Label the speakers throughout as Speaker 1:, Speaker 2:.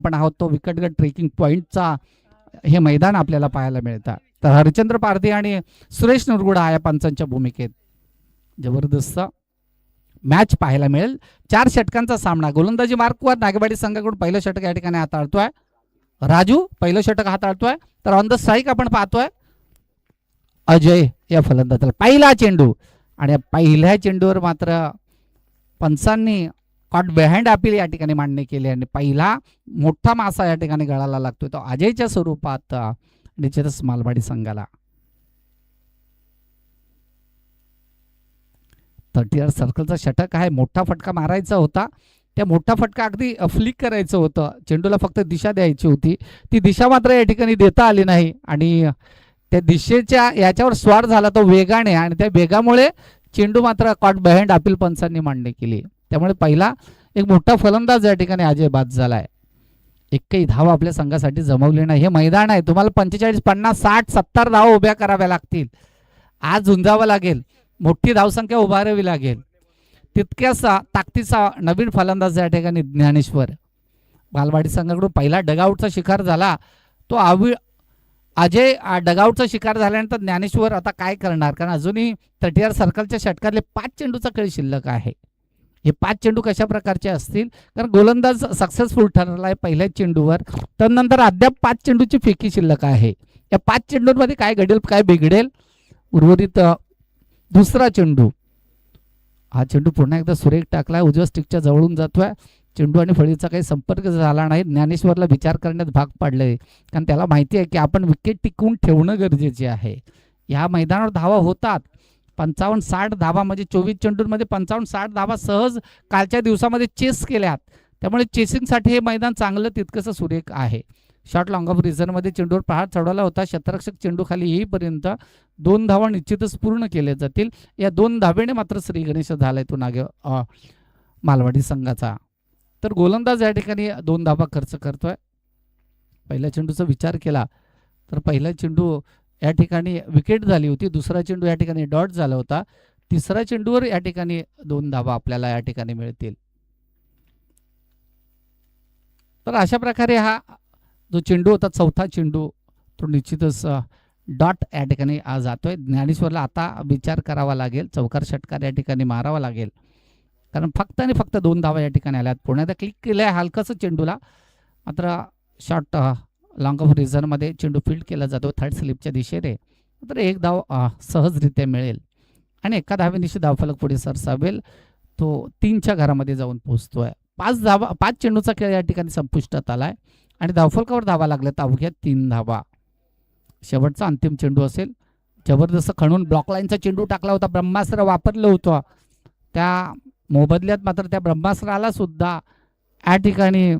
Speaker 1: आपण आहोत तो विकटगड ट्रेकिंग पॉइंटचा हे मैदान आपल्याला पाहायला मिळतं. तर हरिचंद्र पारधी आणि सुरेश नुरगुडा या पंचांच्या भूमिकेत जबरदस्त मॅच पाहायला मिळेल. 4 षटकांचा सामना. गोलंदाजी मार्कवर नागेवाडी संघाकडून पहिलं षटक या ठिकाणी हाताळतोय राजू, पहिलं षटक हाताळतोय. तर ऑन द स्ट्राईक आपण पाहतोय अजय या फलंदाजाला पहिला चेंडू, आणि पहिल्या चेंडूवर मात्र पंचांनी कॉट बिहाइंड अपील या ठिकाणी मान्य केले आणि पहिला मोठा मासा या ठिकाणी गळाला लागतोय तो अजयच्या स्वरूपात निश्चितच मालवाडी संघाला. 30 सर्कलचा षटक आहे. मोठा फटका मारायचा होता. त्या मोठा फटका अगदी फ्लिक करायचं होतं. चेंडूला फक्त दिशा द्यायची होती. ती दिशा मात्र या ठिकाणी देता आली नाही आणि त्या दिशेच्या याच्यावर स्वार झाला तो वेगाने, आणि त्या वेगामुळे चेंडू मात्र कॉट बिहाइंड अपील पंचांनी मान्य केली. त्यामुळे पहिला एक मोठा फलंदाज या ठिकाणी अजय बाद झालाय. एकही धावा आपल्या संघासाठी जमवली नाही. हे मैदान आहे, तुम्हाला 45, 50, 60, 70 धावा उभ्या कराव्या लागतील. आज झुंजावं लागेल, मोठी धावसंख्या उभारावी लागेल. तितक्याच ताकदीचा नवीन फलंदाज या ठिकाणी ज्ञानेश्वर. बालवाडी संघाकडून पहिला डगआउटचा शिकार झाला तो अजय. डगआउटचा शिकार झाल्यानंतर ज्ञानेश्वर आता काय करणार, कारण अजूनही 30 सर्कलच्या षटकातले 5 चेंडूचा खेळ शिल्लक आहे. हे 5 चेंडू कशा प्रकारचे असतील, कारण गोलंदाज सक्सेसफुल ठरलाय पहिल्या चेंडूवर. त्यानंतर अद्याप 5 चेंडूची फेकी शिल्लक आहे. या 5 चेंडूंमध्ये काय घडेल काय बिघडेल. उर्वरित दुसरा चेंडू, हा चेंडू पुन्हा एकदा सुरेख टाकलाय, उजव्या स्टिकच्या जवळून जातोय. चेंडू आणि फळीचा काही संपर्क झाला नाही. ज्ञानेश्वरला विचार करण्यात भाग पाडले, कारण त्याला माहिती आहे की आपण विकेट टिकवून ठेवणं गरजेचे आहे. या मैदानावर धावा होतात 55-60 धावा, म्हणजे 24 चेंडूंमध्ये 55-60 धावा सहज कालच्या दिवसामध्ये चेस केल्यात. त्यामुळे चेसिंगसाठी हे मैदान चांगलं तितकंसं सुरेख आहे. शॉर्ट लॉंग ऑफ रिझनमध्ये चेंडूवर प्रहार चढवला होता. शतरक्षक चेंडू खाली येईपर्यंत 2 धावा निश्चितच पूर्ण केल्या जातील. या 2 धावेने मात्र श्री गणेश झालाय तो मालवाडी संघाचा. तर गोलंदाज या ठिकाणी 2 धावा खर्च करतोय. पहिल्या चेंडूचा विचार केला तर पहिला चेंडू या ठिकाणी विकेट झाली होती. दुसरा चेंडू या ठिकाणी डॉट झाला होता. तिसऱ्या चेंडूवर या ठिकाणी 2 धावा आपल्याला या ठिकाणी मिळतील. तर अशा प्रकारे हा जो चेंडू होता, चौथा चेंडू, तो निश्चितच डॉट या ठिकाणी जातोय. ज्ञानेश्वरला आता विचार करावा लागेल, चौकार षटकार या ठिकाणी मारावा लागेल, कारण फक्त आणि फक्त 2 धावा या ठिकाणी आल्यात. पुण्यात क्लिक केलं आहे हलकंसं चेंडूला, मात्र शॉर्ट लॉंग ऑफ रिझनमध्ये चेंडू फील्ड केला जातो थर्ड स्लिपच्या दिशेने. तर 1 धाव सहजरित्या मिळेल आणि एका धावेनिशी धावफलक पुढे सरसावेल. तो 3च्या घरामध्ये जाऊन पोहोचतोय. 5 चेंडूचा खेळ या ठिकाणी संपुष्टात आलाय आणि धावफलकावर धावा लागल्यात अवघ्या 3 धावा. शेवटचा अंतिम चेंडू असेल. जबरदस्त खणून ब्लॉक लाईनचा चेंडू टाकला होता, ब्रह्मास्त्र वापरलं होतं. त्या मोबदल्यात मात्र त्या ब्रह्मास्त्राला सुद्धा या ठिकाणी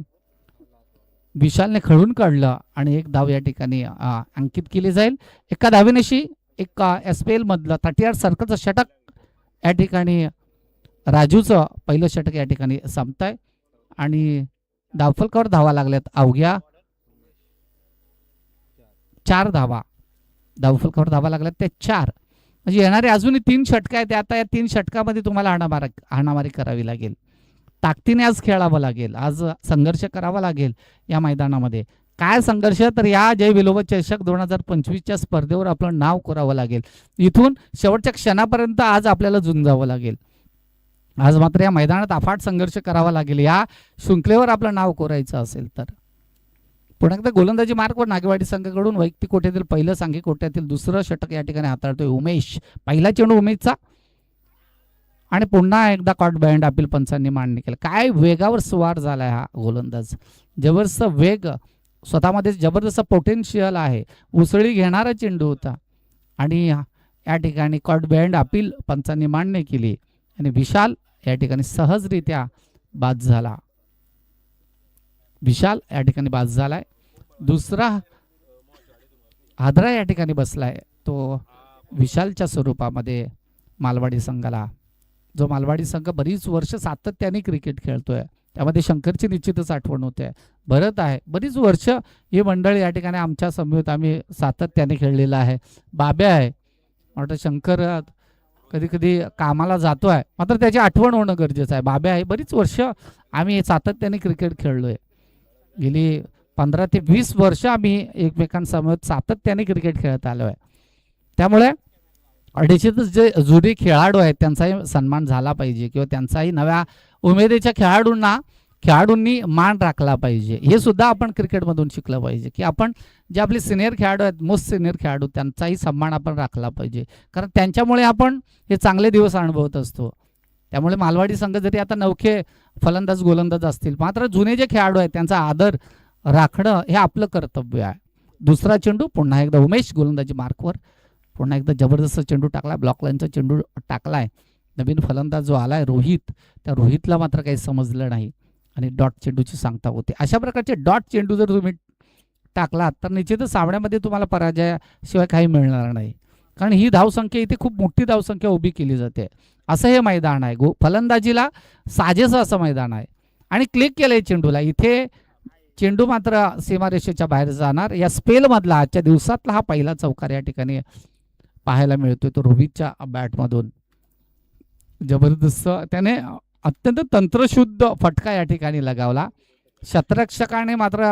Speaker 1: विशालने खळून काढलं आणि 1 धाव या ठिकाणी अंकित केली जाईल. एका धावेनिशी एक SPL मधलं 30 सर्कलचं षटक या ठिकाणी राजूचं पहिलं षटक या ठिकाणी संपतंय आणि धावफलकावर धावा लागल्यात अवघ्या 4 धावा. धावफलकावर धावा लागल्यात त्या 4, म्हणजे येणारे अजूनही 3 षटक आहेत. आता या 3 षटकामध्ये तुम्हाला हाणामारी करावी लागेल. ताकदीने आज खेळावं लागेल, आज संघर्ष करावा लागेल या मैदानामध्ये. काय संघर्ष, तर या जय विलोबा चषक 2025च्या स्पर्धेवर आपलं नाव कोरावं लागेल. इथून शेवटच्या क्षणापर्यंत आज आपल्याला झुंजावं लागेल. आज मात्र या मैदानात अफाट संघर्ष करावा लागेल या शृंखलेवर आपलं नाव कोरायचं असेल तर. पुन्हा एकदा गोलंदाजी मार्कवर नागेवाडी संघाकडून वैयक्तिक कोट्यातील पहिलं, सांघिक कोट्यातील दुसरं षटक या ठिकाणी हाताळतोय उमेश. पहिला चेंडू उमेशचा आणि पुन्हा एकदा कॉट बिहाइंड अपील पंचांनी मान्य केलं. काय वेगावर स्वार झालाय हा गोलंदाज. जबरदस्त वेग, स्वतःमध्ये जबरदस्त पोटेन्शियल आहे. उसळी घेणारा चेंडू होता आणि या ठिकाणी कॉट बिहाइंड अपील पंचांनी मान्य केली आणि विशाल या ठिकाणी सहजरित्या बाद झाला. विशाल या ठिकाणी बाद झालाय. दुसरा हादरा या ठिकाणी बसलाय तो विशालच्या स्वरूपामध्ये मालवाडी संघाला. जो मालवाडी संघ बरीच वर्ष सातत्याने क्रिकेट खेळतोय, त्यामध्ये शंकरची निश्चितच आठवण होते. भरत आहे, बरीच वर्ष ही मंडळी या ठिकाणी आमच्या समवेत आम्ही सातत्याने खेळलेला आहे. बाब्या आहे, वाटतं शंकर कधी कधी कामाला जातोय, मात्र त्याची आठवण होणं गरजेचं आहे. बाब्या आहे, बरीच वर्ष आम्ही सातत्याने क्रिकेट खेळलोय. गेली 15 ते 20 वर्ष आम्ही एकमेकांसमोर सातत्याने क्रिकेट खेळत आलो आहे. त्यामुळे निश्चितच जे जुने खेळाडू आहेत त्यांचाही सन्मान झाला पाहिजे किंवा त्यांचाही नव्या उमेदीच्या खेळाडूंनी मान राखला पाहिजे. हे सुद्धा आपण क्रिकेटमधून शिकलं पाहिजे की आपण जे आपले सिनियर खेळाडू आहेत, मोस्ट सिनियर खेळाडू, त्यांचाही सन्मान आपण राखला पाहिजे, कारण त्यांच्यामुळे आपण हे चांगले दिवस अनुभवत असतो. त्यामुळे मालवाडी संघ जरी आता नवखे फलंदाज गोलंदाज असतील, मात्र जुने जे खेळाडू आहेत त्यांचा आदर राखणं हे आपलं कर्तव्य आहे. दुसरा चेंडू पुन्हा एकदा उमेश गोलंदाजी मार्कवर, पुन्हा एकदा जबरदस्त चेंडू टाकला, ब्लॉक लाईनचा चेंडू टाकलाय. नवीन फलंदाज जो आलाय रोहित, त्या रोहितला मात्र काही समजलं नाही आणि डॉट चेंडूची सांगता होते. अशा प्रकारचे डॉट चेंडू जर तुम्ही टाकलात तर निश्चितच सामन्यामध्ये तुम्हाला पराजयाशिवाय काही मिळणार नाही, कारण ही धावसंख्या इथे खूप मोठी धावसंख्या उभी केली जाते. असं हे मैदान आहे, फलंदाजीला साजेसं असं मैदान आहे. आणि क्लिक केलंय चेंडूला, इथे चेंडू मात्र सीमारेषेच्या बाहेर जाणार. या स्पेलमधला आजच्या दिवसातला हा पहिला चौकार या ठिकाणी पाहायला मिळतोय तो रोहितच्या बॅटमधून. जबरदस्त त्याने अत्यंत तंत्रशुद्ध फटका या ठिकाणी लगावला. शतरक्षकाने मात्र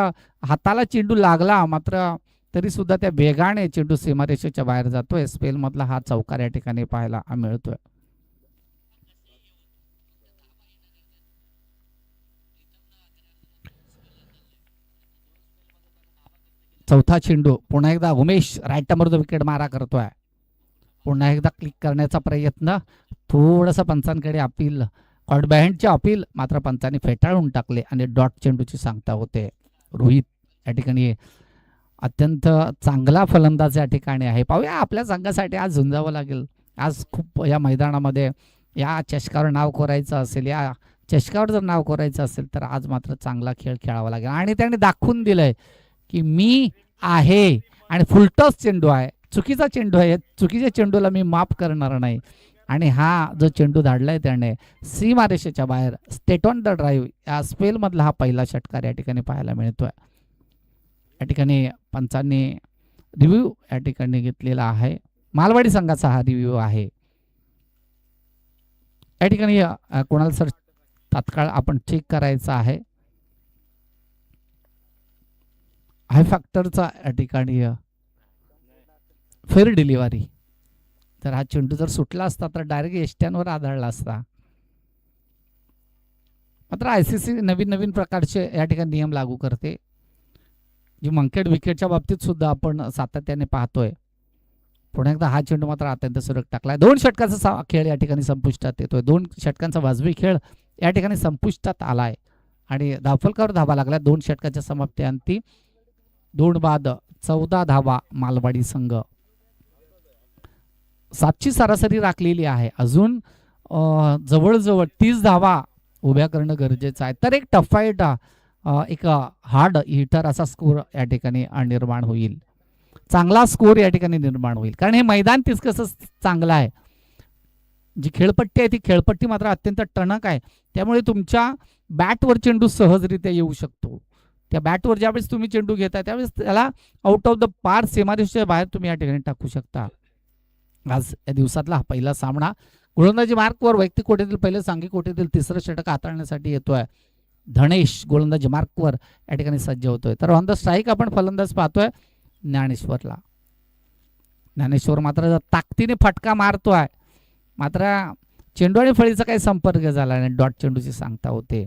Speaker 1: हाताला चेंडू लागला, मात्र तरी सुद्धा त्या वेगाने चेंडू सीमारेषेच्या बाहेर जातोय. स्पेलमधला हा चौकार या ठिकाणी पाहायला मिळतोय. चौथा चेंडू पुन्हा एकदा उमेश राईट नंबरचा विकेट मारा करतोय. पुन्हा एकदा क्लिक करण्याचा प्रयत्न, थोडंसं पंचांकडे अपील, कॉडबँडचे अपील मात्र पंचांनी फेटाळून टाकले आणि डॉट चेंडूची सांगता होते. रोहित या ठिकाणी अत्यंत चांगला फलंदाज या ठिकाणी आहे. पाहूया आपल्या संघासाठी आज झुंजावं लागेल. आज खूप या मैदानामध्ये या चषकावर नाव कोरायचं असेल, या चषकावर जर नाव कोरायचं असेल तर आज मात्र चांगला खेळ खेळावा लागेल. आणि त्याने दाखवून दिलंय की मी आहे आणि फुलटॉस चेंडू आहे, चुकीचा चेंडू आहे, चुकीच्या चेंडूला मी माफ करणार नाही. आणि हा जो चेंडू धाडलाय त्याने सीमारेषेच्या बाहेर स्टेट ऑन द ड्राईव्ह या स्पेलमधला हा पहिला षटकार या ठिकाणी पाहायला मिळतोय. या ठिकाणी पंचांनी रिव्ह्यू या ठिकाणी घेतलेला आहे. मालवाडी संघाचा हा रिव्ह्यू आहे. या ठिकाणी कोणाला सर तात्काळ आपण चेक करायचा आहे. हाय फॅक्टरचा या ठिकाणी फेअर डिलिव्हरी, तर हा चेंडू जर सुटला असता तर डायरेक्ट एष्ट्यांवर आदळला असता. मात्र आयसीसी नवीन नवीन प्रकारचे या ठिकाणी नियम लागू करते, जी मंकेड विकेटच्या बाबतीत सुद्धा आपण सातत्याने पाहतोय. पुन्हा एकदा हा चेंडू मात्र अत्यंत सुरेख टाकलाय. 2 षटकांचा खेळ या ठिकाणी संपुष्टात येतोय. 2 षटकांचा वाजवी खेळ या ठिकाणी संपुष्टात आलाय आणि धावफलकावर धावा लागल्या. 2 षटकाच्या समाप्तीअंती 2 बाद 14 धावा मालवाडी संघ. 7ची सरासरी राखलेली आहे. अजून जवळजवळ 30 धावा उभ्या करणं गरजेचं आहे. तर एक टफ फाईट, एक हार्ड हिटर असा स्कोर या ठिकाणी निर्माण होईल. चांगला स्कोर या ठिकाणी निर्माण होईल, कारण हे मैदान तितकंच चांगलं आहे. जी खेळपट्टी आहे ती खेळपट्टी मात्र अत्यंत टणक आहे. त्यामुळे तुमच्या बॅटवर चेंडू सहजरित्या येऊ शकतो. त्या बॅटवर ज्यावेळेस तुम्ही चेंडू घेता त्यावेळेस त्याला आउट ऑफ द पार सीमारेषेच्या बाहेर तुम्ही या ठिकाणी टाकू शकता. आज या दिवसातला हा पहिला सामना गोलंदाजी मार्कवर वैयक्तिक कोट्यातील पहिले सांघिक कोट्यातील तिसरं षटक हाताळण्यासाठी येतोय. धनेश गोलंदाजी मार्कवर या ठिकाणी सज्ज होतोय. तर ऑन द स्ट्राईक आपण फलंदाज पाहतोय ज्ञानेश्वरला. ज्ञानेश्वर मात्र ताकदीने फटका मारतोय, मात्र चेंडू आणि फळीचा काही संपर्क झाला नाही. डॉट चेंडूची सांगता होते.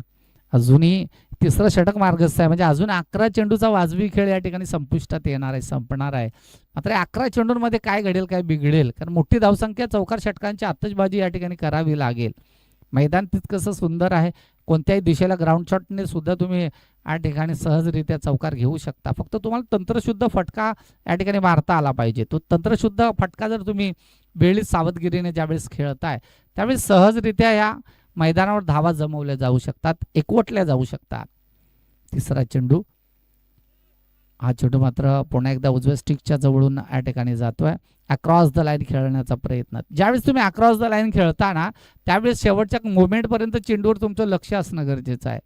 Speaker 1: अजूनही तिसरं षटक मार्गस्थ आहे, म्हणजे अजून 11 चेंडूचा वाजवी खेळ या ठिकाणी संपुष्टात येणार आहे, संपणार आहे. मात्र 11 चेंडूंमध्ये काय घडेल काय बिघडेल, कारण मोठी धावसंख्या, चौकार षटकांची आतषबाजी या ठिकाणी करावी लागेल. मैदान तितकंसं सुंदर आहे. कोणत्याही दिशेला ग्राउंड शॉटने सुद्धा तुम्ही या ठिकाणी सहजरित्या चौकार घेऊ शकता. फक्त तुम्हाला तंत्रशुद्ध फटका या ठिकाणी मारता आला पाहिजे. तो तंत्रशुद्ध फटका जर तुम्ही वेळीच सावधगिरीने ज्यावेळेस खेळताय त्यावेळेस सहजरित्या या मैदानावर धावा जमवल्या जाऊ शकतात, एकवटल्या जाऊ शकतात. तिसरा चेंडू, हा चेंडू मात्र पुन्हा एकदा उजव्या स्टिकच्या जवळून या ठिकाणी जातोय. अक्रॉस द लाईन खेळण्याचा प्रयत्न. ज्यावेळेस तुम्ही अक्रॉस द लाईन खेळता ना त्यावेळेस शेवटच्या मोमेंटपर्यंत चेंडूवर तुमचं लक्ष असणं गरजेचं आहे.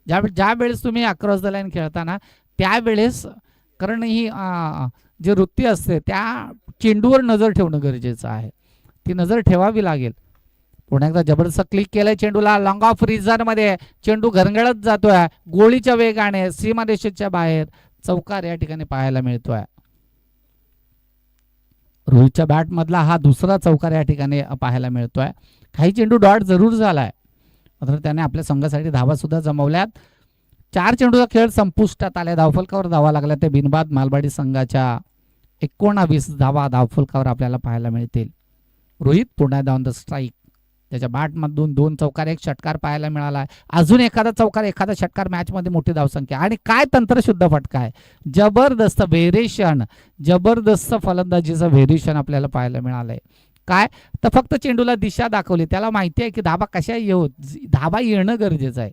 Speaker 1: ज्यावेळेस तुम्ही अक्रॉस द लाईन खेळता ना त्यावेळेस, कारण ही जी वृत्ती असते त्या चेंडूवर नजर ठेवणं गरजेचं आहे. ती नजर ठेवावी लागेल. पुन्हा एकदा जबरदस्त क्लिक केलंय चेंडूला, लॉंग ऑफ रिझन मध्ये चेंडू घरंगळत जातोय गोळीच्या वेगाने, सीमारेषेच्या बाहेर चौकार या ठिकाणी पाहायला मिळतोय. रोहितच्या बॅट मधला हा दुसरा चौकार या ठिकाणी पाहायला मिळतोय. काही चेंडू डॉट जरूर झालाय, मात्र त्याने आपल्या संघासाठी धावा सुद्धा जमवल्यात. 4 चेंडूचा खेळ संपुष्टात आल्या, धावफलकावर धावा लागल्या ते बिनबाद मालवाडी संघाच्या 19 धावा धावफलकावर आपल्याला पाहायला मिळतील. रोहित पुन्हा डाऊन द स्ट्राईक, त्याच्या बॅटमधून 2 चौकार 1 षटकार पाहायला मिळाला. अजून एखादा चौकार एखादा षटकार मॅच मध्ये मोठी धावसंख्या आणि काय तंत्रशुद्ध फटका आहे, जबरदस्त व्हेरिएशन, जबरदस्त फलंदाजीचं व्हेरिएशन आपल्याला पाहायला मिळालंय. काय तर फक्त चेंडूला दिशा दाखवली, त्याला माहिती आहे की धाबा कशा येऊ, धाबा येणं गरजेचं आहे.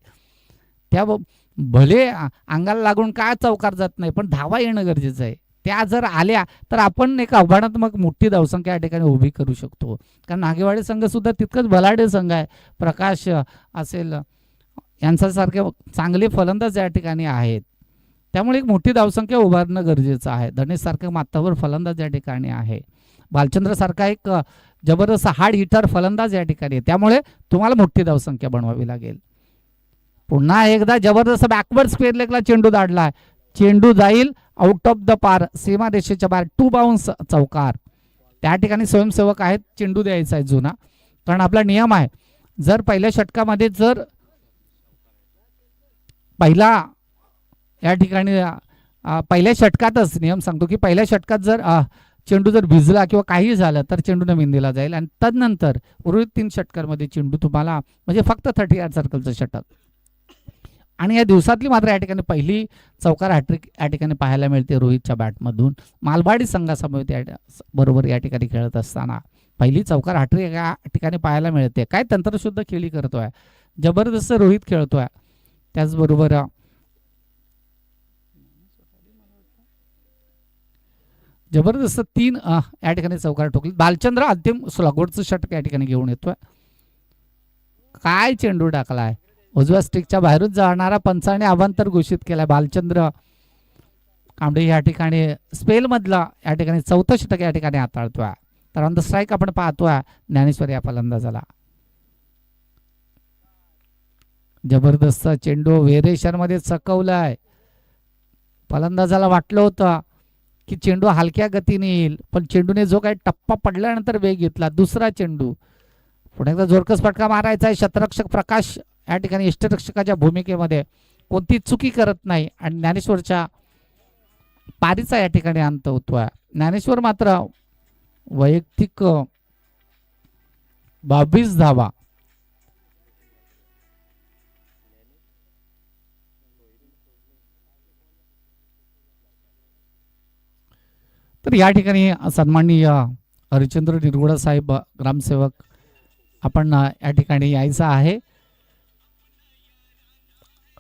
Speaker 1: त्या भले अंगाला लागून काय चौकार जात नाही, पण धावा येणं गरजेचं आहे. त्या जर आल्या तर आपण एक आव्हानात्मक मोठी धावसंख्या या ठिकाणी उभी करू शकतो. कारण नागेवाडी संघ सुद्धा तितकंच बलाढ्य संघ आहे. प्रकाश असेल यांच्यासारखे चांगले फलंदाज या ठिकाणी आहेत, त्यामुळे एक मोठी धावसंख्या उभारणं गरजेचं आहे. धनेश सारखं माथावर फलंदाज या ठिकाणी आहे, भालचंद्र सारखा एक जबरदस्त हार्ड हिटर फलंदाज या ठिकाणी आहे, त्यामुळे तुम्हाला मोठी धावसंख्या बनवावी लागेल. पुन्हा एकदा जबरदस्त बॅकवर्ड स्क्वेअर लेगला चेंडू दाडला, चेंडू जाईल आउट ऑफ द पार, सीमा रेषेच्या बाहेर, 2 बाउन्स चौकार. त्या ठिकाणी स्वयंसेवक आहेत, चेंडू द्यायचा आहे जुना, कारण आपला नियम आहे जर पहिल्या षटकामध्ये जर पहिला या ठिकाणी पहिल्या षटकातच नियम सांगतो की पहिल्या षटकात जर चेंडू जर भिजला किंवा काही झालं तर चेंडू नवीन दिला जाईल आणि तदनंतर उर्वरित 3 षटकांमध्ये चेंडू तुम्हाला म्हणजे फक्त 30 यार्ड सर्कलचं षटक. आणि या दिवसातली मात्र या ठिकाणी पहिली चौकार हॅट्रिक या ठिकाणी पाहायला मिळते रोहितच्या बॅटमधून. मालवाडी संघासमोर बरोबर या ठिकाणी खेळत असताना पहिली चौकार हॅट्रिक या ठिकाणी पाहायला मिळते. काय तंत्रशुद्ध खेळी करतोय, जबरदस्त रोहित खेळतोय. त्याचबरोबर जबरदस्त 3 या ठिकाणी चौकार ठोकले. भालचंद्र अंतिम स्लॉगवरचं षटक या ठिकाणी घेऊन येतोय. काय चेंडू टाकलाय, उजव्या स्टिकच्या बाहेरून जाणारा पंचाने अवांतर घोषित केलाय. भालचंद्र कांबळे या ठिकाणी स्पेल मधला या ठिकाणी 4थं षटक या ठिकाणी हाताळतोय. तर ऑन द स्ट्राईक आपण पाहतोय ज्ञानेश्वर या फलंदाजाला. जबरदस्त चेंडू व्हेरिएशन मध्ये चकवलाय. फलंदाजाला वाटलं होतं की चेंडू हलक्या गतीने येईल, पण चेंडूने जो काही टप्पा पडल्यानंतर वेग घेतला. दुसरा चेंडू, पुढे एकदा जोरकस फटका मारायचा आहे. शतरक्षक प्रकाश या ठिकाणी यष्टिरक्षकाच्या भूमिकेमध्ये कोणती चुकी करत नाही आणि ज्ञानेश्वरच्या पारीचा या ठिकाणी अंत होतोय. ज्ञानेश्वर मात्र वैयक्तिक 22 धावा. तर या ठिकाणी सन्माननीय हरिचंद्र निरगुडा साहेब ग्रामसेवक आपण या ठिकाणी यायचं आहे.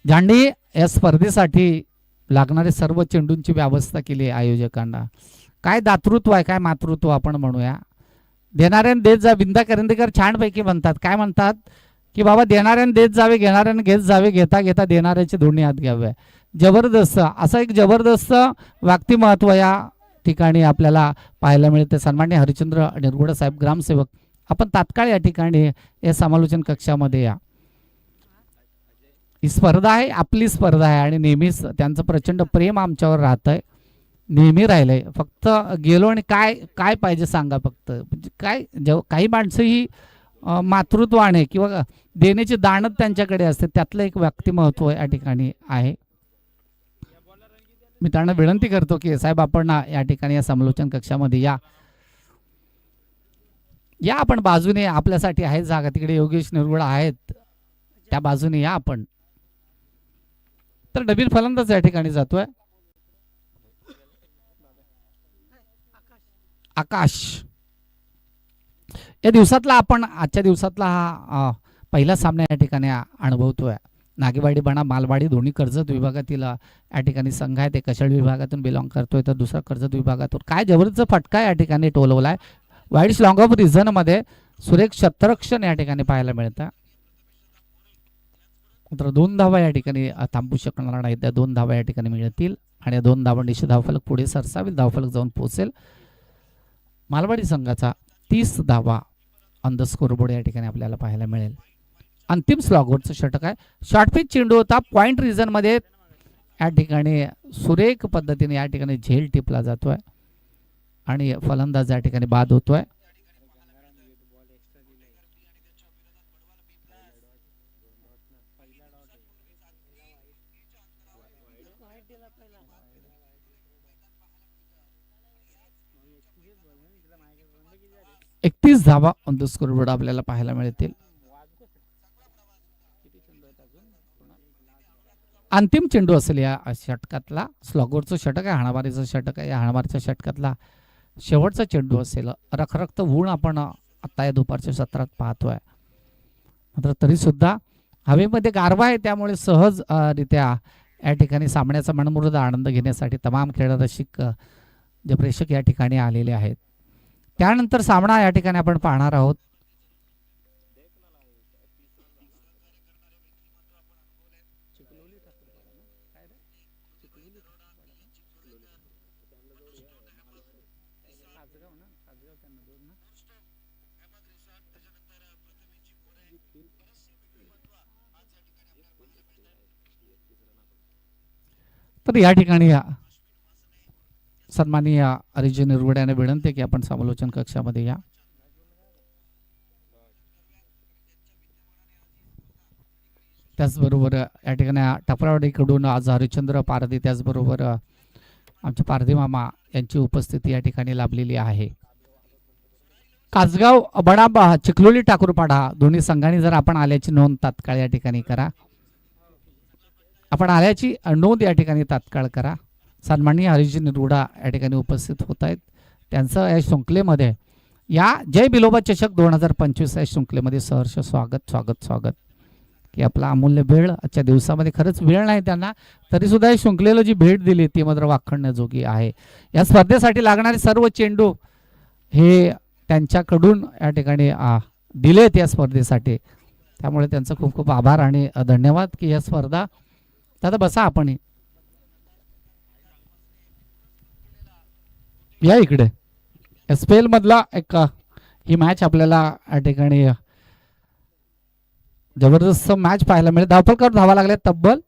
Speaker 1: ज्यांनी या स्पर्धेसाठी लागणारे सर्व चेंडूंची व्यवस्था केली आयोजकांना. काय दातृत्व आहे, काय मातृत्व आपण म्हणूया. देणाऱ्याने देत जा, विंदा करंदीकर छानपैकी म्हणतात. काय म्हणतात की बाबा देणाऱ्याने देत जावे, घेणाऱ्याने घेत जावे, घेता घेता देणाऱ्याचे दोन्ही हात घ्यावे. जबरदस्त असं एक जबरदस्त व्यक्तिमत्व या ठिकाणी आपल्याला पाहायला मिळते. सन्माननीय हरिचंद्र निरगुडा साहेब ग्रामसेवक आपण तात्काळ या ठिकाणी या समालोचन कक्षामध्ये या. ही स्पर्धा आहे, आपली स्पर्धा आहे आणि नेहमीच त्यांचं प्रचंड प्रेम आमच्यावर राहतंय, नेहमी राहिलंय. फक्त गेलो आणि काय काय पाहिजे सांगा फक्त. म्हणजे काय काही माणसं ही मातृत्वाने किंवा देण्याची दानत त्यांच्याकडे असते, त्यातलं एक व्यक्तिमत्व या ठिकाणी आहे. मी त्यांना विनंती करतो की साहेब आपण या ठिकाणी या समालोचन कक्षामध्ये या या आपण बाजूने आपल्यासाठी आहे जागा, तिकडे योगेश निरगुडा आहेत, त्या बाजूने या आपण. तर नवीन फलंदाज या ठिकाणी जातोय आकाश. या दिवसातला आपण आजच्या दिवसातला हा पहिला सामना या ठिकाणी अनुभवतोय. नागेवाडी बणा मालवाडी दोन्ही कर्जत विभागातील या ठिकाणी संघ आहे, ते कशळ विभागातून बिलॉंग करतोय, तर दुसरा कर्जत विभागातून. काय जबरदस्त फटका या ठिकाणी टोलवलाय. वाईड्स लॉंग ऑफ रिझन मध्ये सुरेख शतरक्षण या ठिकाणी पाहायला मिळतं. तर 2 धावा या ठिकाणी थांबू शकणार नाही, त्या 2 धावा या ठिकाणी मिळतील आणि 2 धावा निश्चित धावफलक पुढे सरसावेल, धावफलक जाऊन पोहोचेल. मालवाडी संघाचा 30 धावा ऑन द स्कोरबोर्ड या ठिकाणी आपल्याला पाहायला मिळेल. अंतिम स्लॉगवरचं षटक आहे. शॉर्टपिच चेंडू होता. पॉइंट रिजनमध्ये या ठिकाणी सुरेख पद्धतीने या ठिकाणी झेल टिपला जातोय आणि फलंदाज या ठिकाणी बाद होतोय. एकतीस धावा ऑन द स्कोरबोर्ड आपल्याला पाहायला मिळतील. अंतिम चेंडू असेल या षटकातला. स्लॉगवरचं षटक आहे, हाणामारीचं षटक आहे. या हाणामारीच्या षटकातला शेवटचा चेंडू असेल. रखरखत ऊन आपण आता या दुपारच्या सत्रात पाहतोय. मात्र तरी सुद्धा हवेमध्ये गारवा आहे, त्यामुळे सहज रित्या या ठिकाणी सामन्याचा मनमुग्ध आनंद घेण्यासाठी तमाम खेळरसिक जे प्रेक्षक या ठिकाणी आलेले आहेत. त्यानंतर सामना या ठिकाणी आपण पाहणार आहोत. तर या ठिकाणी सन्माननीय अरिजी निरगुडे यांना विनंती की आपण समालोचन कक्षामध्ये या. त्याचबरोबर या ठिकाणी टपरावाडीकडून आज हरिश्चंद्र पारधी, त्याचबरोबर आमचे पारधी मामा यांची उपस्थिती या ठिकाणी लाभलेली आहे. कासगाव बडाब चिखलोली ठाकूरपाडा दोन्ही संघांनी जर आपण आल्याची नोंद तात्काळ या ठिकाणी करा. आपण आल्याची नोंद या ठिकाणी तात्काळ करा. सन्माननीय हरिजी निरगुडा या ठिकाणी उपस्थित होत आहेत. त्यांचं या शृंखलेमध्ये, या जय बिलोबा चषक 2025 या शृंखलेमध्ये सहर्ष स्वागत स्वागत स्वागत. की आपला अमूल्य वेळ आजच्या दिवसामध्ये, खरंच वेळ नाही त्यांना, तरी सुद्धा या शृंखलेला जी भेट दिली ती मात्र वाखाणण्याजोगी आहे. या स्पर्धेसाठी लागणारे सर्व चेंडू हे त्यांच्याकडून या ठिकाणी दिलेत या स्पर्धेसाठी. त्यामुळे त्यांचं खूप खूप आभार आणि धन्यवाद की या स्पर्धा. दादा बसा आपण या इकडे. SPL मधला एक ही मॅच आपल्याला या ठिकाणी जबरदस्त मॅच पाहायला मिळेल. धावफलकावर धावा लागल्या तब्बल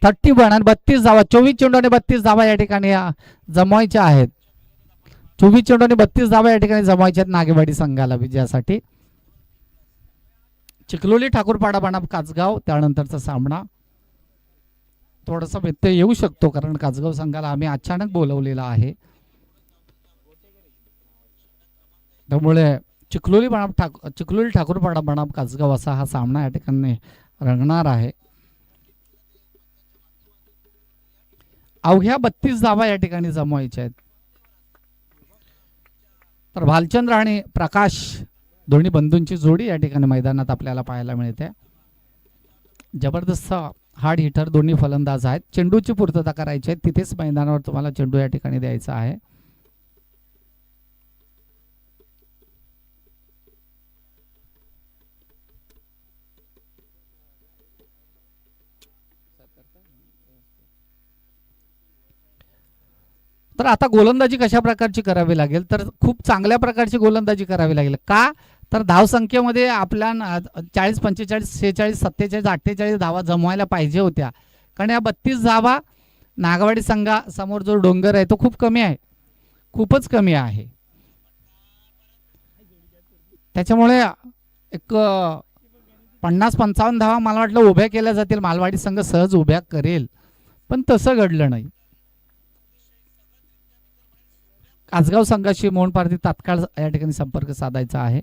Speaker 1: 31 आणि 32 धावा. 24 चेंडू आणि 32 धावा या ठिकाणी जमवायच्या आहेत. 24 चेंडू आणि 32 धावा या ठिकाणी जमवायच्या आहेत नागेवाडी संघाला विजयासाठी. चिखलोली ठाकूरपाडा बनाम कासगाव, त्यानंतरचा सामना थोडासा व्यत्यय येऊ शकतो कारण कासगाव संघाला आम्ही अचानक बोलवलेला आहे. त्यामुळे चिखलोली ठाकूरपाडा बनाम कासगाव असा हा सामना या ठिकाणी रंगणार आहे. अवघ्या 32 धावा या ठिकाणी जमवायच्या आहेत. तर भालचंद्र आणि प्रकाश दोन्ही बंधूंची जोडी या ठिकाणी मैदानात आपल्याला पाहायला मिळते. जबरदस्त हार्ड हिटर दोन्ही फलंदाज आहेत. चेंडूची पूर्तता करायची आहे, तिथेच मैदानावर तुम्हाला चेंडू या ठिकाणी द्यायचा आहे. तर आता गोलंदाजी कशा प्रकारची करावी लागेल, तर खूप चांगल्या प्रकारची गोलंदाजी करावी लागेल. का तर धावसंख्येमध्ये आपल्या 40, 45, 46, 47, 48 धावा जमवायला पाहिजे होत्या. कारण या 32 धावा नागवाडी संघासमोर जो डोंगर आहे तो खूप कमी आहे, खूपच कमी आहे. त्याच्यामुळे एक 50-55 धावा मला वाटलं उभ्या केल्या जातील, मालवाडी संघ सहज उभ्या करेल, पण तसं घडलं नाही. कासगाव संघाशी मोहन पारधी तात्काळ या ठिकाणी संपर्क साधायचा आहे.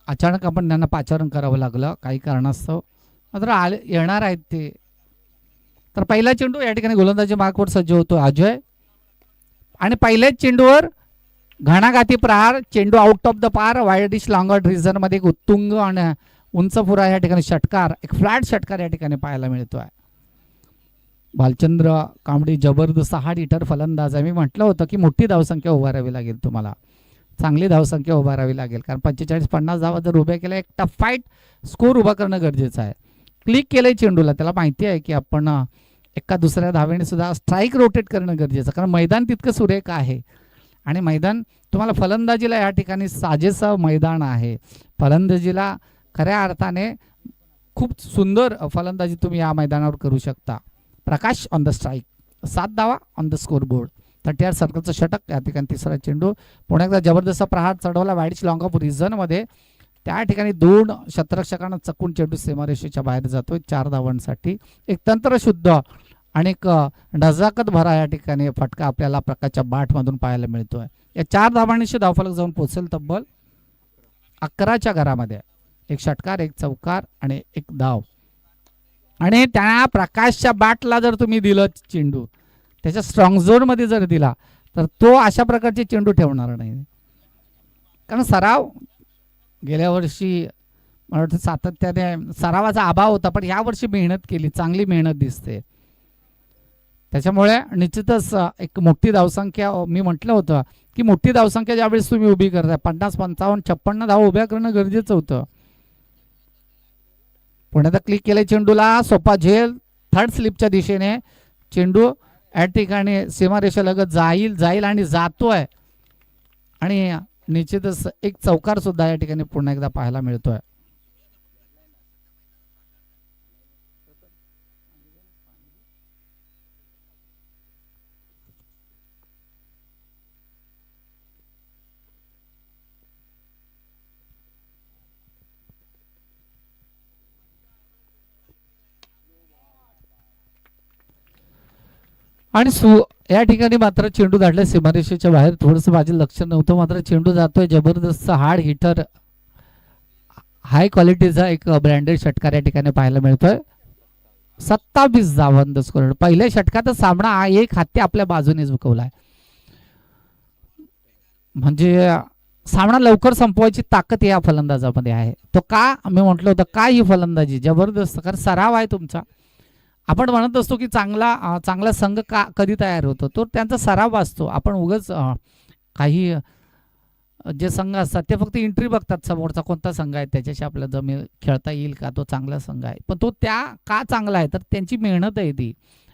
Speaker 1: अचानक आपण त्यांना पाचारण करावं लागलं काही कारणास्तव, मात्र येणार आहेत ते. तर पहिला चेंडू या ठिकाणी गोलंदाजी मार्कवर सज्ज होतो अजय, आणि पहिल्याच चेंडूवर घणाघाती प्रहार. चेंडू आउट ऑफ द पार, वाईड डिश लॉंगर रिझन मध्ये एक उत्तुंग आणि उंच पुरा या ठिकाणी षटकार, एक फ्लॅट षटकार या ठिकाणी पाहायला मिळतोय. भालचंद्र कांबडी जबरदस्त हार्ड हिटर फलंदाज आहे. मी म्हटलं होतं की मोठी धावसंख्या उभारावी लागेल, तुम्हाला चांगली धावसंख्या उभारावी लागेल, कारण 45-50 धावा जर उभ्या केल्या एक टफ फाईट स्कोर उभा करणं गरजेचं आहे. क्लिक केलंय चेंडूला, त्याला माहिती आहे की आपण एका दुसऱ्या धावेने सुद्धा स्ट्राईक रोटेट करणं गरजेचं, कारण मैदान तितकं सुरेख आहे आणि मैदान तुम्हाला फलंदाजीला या ठिकाणी साजेसं मैदान आहे. फलंदाजीला खऱ्या अर्थाने खूप सुंदर फलंदाजी तुम्ही या मैदानावर करू शकता. प्रकाश ऑन द स्ट्राईक, 7 धावा ऑन द स्कोर बोर्ड. 38 सर्कलचं षटक या ठिकाणी तिसरा चेंडू. पुन्हा एकदा जबरदस्त प्रहार चढवला वाईड्स लॉंग ऑफ रिझनमध्ये. त्या ठिकाणी 2 शतरक्षकांना चकून चेंडू सीमारेषेच्या बाहेर जातोय 4 धावांसाठी. एक तंत्रशुद्ध आणि एक नजाकत भरा या ठिकाणी फटका आपल्याला प्रकाशच्या बाटमधून पाहायला मिळतोय. या 4 धावांशी धावफलक जाऊन पोहोचेल तब्बल 11च्या घरामध्ये. एक षटकार, एक चौकार आणि एक धाव. आणि त्या प्रकाशच्या बाटला जर तुम्ही दिलं चेंडू, त्याच्या स्ट्रॉंग झोन मध्ये जर दिला, तर तो अशा प्रकारचे चेंडू ठेवणार नाही. कारण सराव गेल्या वर्षी मला वाटतं सातत्याने सरावाचा अभाव होता, पण या वर्षी मेहनत केली, चांगली मेहनत दिसते. त्याच्यामुळे निश्चितच एक मोठी धावसंख्या, मी म्हटलं होतं की मोठी धावसंख्या ज्यावेळेस तुम्ही उभी करताय 50, 55, 56 धाव उभ्या करणं गरजेचं होतं. पुण्यात क्लिक केले चेंडूला, सोपा झेल, थर्ड स्लिपच्या दिशेने चेंडू या ठिकाणी सीमारेषेलगत जाईल आणि जातोय. आणि निश्चितच एक चौकार सुद्धा या ठिकाणी पुन्हा एकदा पाहायला मिळतोय. आणि या ठिकाणी मात्र चेंडू धाडला सीमारेषेच्या बाहेर. थोडंसं माझे लक्ष नव्हतं, मात्र चेंडू जातोय. जबरदस्त हार्ड हिटर, हाय क्वालिटीचा एक ब्रँडेड षटकार या ठिकाणी पाहायला मिळतोय. 27 धावांत स्कोर. पहिल्या षटकातच सामना एक हाती आपल्या बाजूने झुकवलाय. म्हणजे सामना लवकर संपवायची ताकद या फलंदाजामध्ये आहे. तो का मी म्हटलं होतं, का ही फलंदाजी जबरदस्त, कारण सराव आहे तुमचा. आपण म्हणत असतो की चांगला संघ का कधी तयार होतो, तो त्यांचा सराव असतो. आपण उगाच काही जे संघ असतात ते फक्त एंट्री बघतात, समोरचा कोणता संघ आहे त्याच्याशी आपल्याला जमेल, खेळता येईल का, तो चांगला संघ आहे. पण तो त्या का चांगला आहे, तर त्यांची मेहनत आहे ती,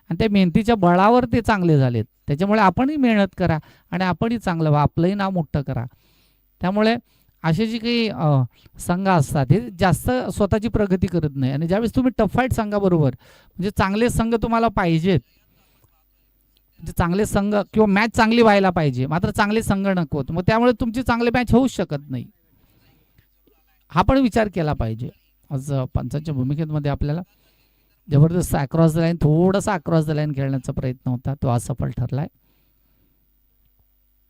Speaker 1: आणि त्या मेहनतीच्या बळावर ते चांगले झालेत. त्याच्यामुळे आपणही मेहनत करा आणि आपणही चांगलं व्हा, आपलंही नाव मोठं करा. त्यामुळे असे जे काही संघ असतात हे जास्त स्वतःची प्रगती करत नाही. आणि ज्यावेळेस तुम्ही टफ फाईट संघाबरोबर, म्हणजे चांगले संघ तुम्हाला पाहिजेत, म्हणजे चांगले संघ किंवा मॅच चांगली व्हायला पाहिजे, मात्र चांगले संघ नकोत, मग त्यामुळे तुमची चांगली मॅच होऊच शकत नाही. हा पण विचार केला पाहिजे. आज पंचांच्या भूमिकेमध्ये आपल्याला जबरदस्त अक्रॉस द लाईन, थोडासा अक्रॉस द लाईन खेळण्याचा प्रयत्न होता, तो असफल ठरलाय.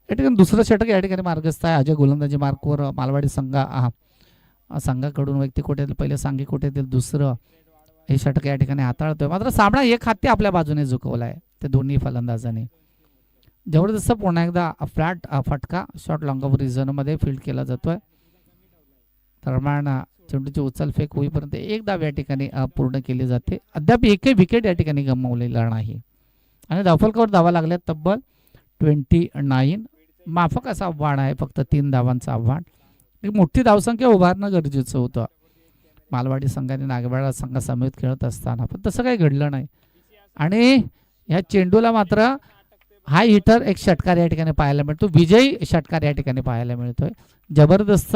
Speaker 1: या ठिकाणी दुसरं षटक या ठिकाणी मार्गस्थ आहे. अजय गोलंदाजी मार्कवर मालवाडी संघाकडून व्यक्ती कोट्यातील पहिले, सांघी कोट्यातील दुसरं हे षटक या ठिकाणी हाताळतोय. मात्र सामना एक हाती आपल्या बाजूने झुकवलाय त्या दोन्ही फलंदाजांनी. जबरदस्त पुन्हा एकदा फ्लॅट फटका शॉर्ट लॉंग ऑफ रिझन मध्ये फील्ड केला जातोय. दरम्यान चेंडूची उचल फेक होईपर्यंत एक धाव या ठिकाणी पूर्ण केली जाते. अद्याप एकही विकेट या ठिकाणी गमावलेला नाही आणि धावफलकावर धावा लागल्या तब्बल 29. माफक असं आव्हान आहे, फक्त 3 धावांचं आव्हान. एक मोठी धावसंख्या उभारणं गरजेचं होतं मालवाडी संघाने नागेवाडा संघासमवेत खेळत असताना, पण तसं काही घडलं नाही. आणि ह्या चेंडूला मात्र हाय हिटर एक षटकार या ठिकाणी पाहायला मिळतो, विजयी षटकार या ठिकाणी पाहायला मिळतोय. जबरदस्त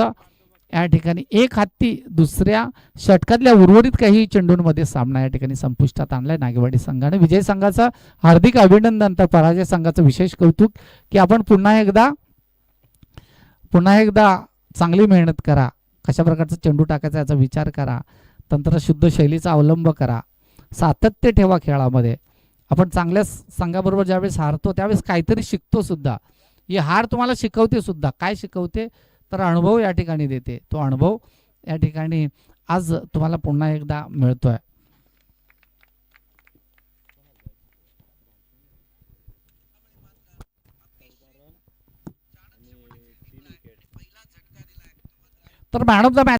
Speaker 1: या ठिकाणी एक हाती दुसऱ्या षटकातल्या उर्वरित काही चेंडूंमध्ये सामना या ठिकाणी संपुष्टात आणलाय नागेवाडी संघाने. विजय संघाचं हार्दिक अभिनंदन, तर पराजय संघाचं विशेष कौतुक की आपण पुन्हा एकदा चांगली मेहनत करा, कशा प्रकारचा चेंडू टाकायचा याचा विचार करा, तंत्रशुद्ध शैलीचा अवलंब करा, सातत्य ठेवा खेळामध्ये. आपण चांगल्या संघाबरोबर ज्यावेळेस हारतो त्यावेळेस काहीतरी शिकतो सुद्धा. ही हार तुम्हाला शिकवते सुद्धा. काय शिकवते, तर अनुभव या ठिकाणी देते. तो अनुभव या ठिकाणी आज तुम्हाला पुन्हा एकदा मिळतोय. तर मॅन ऑफ द मॅच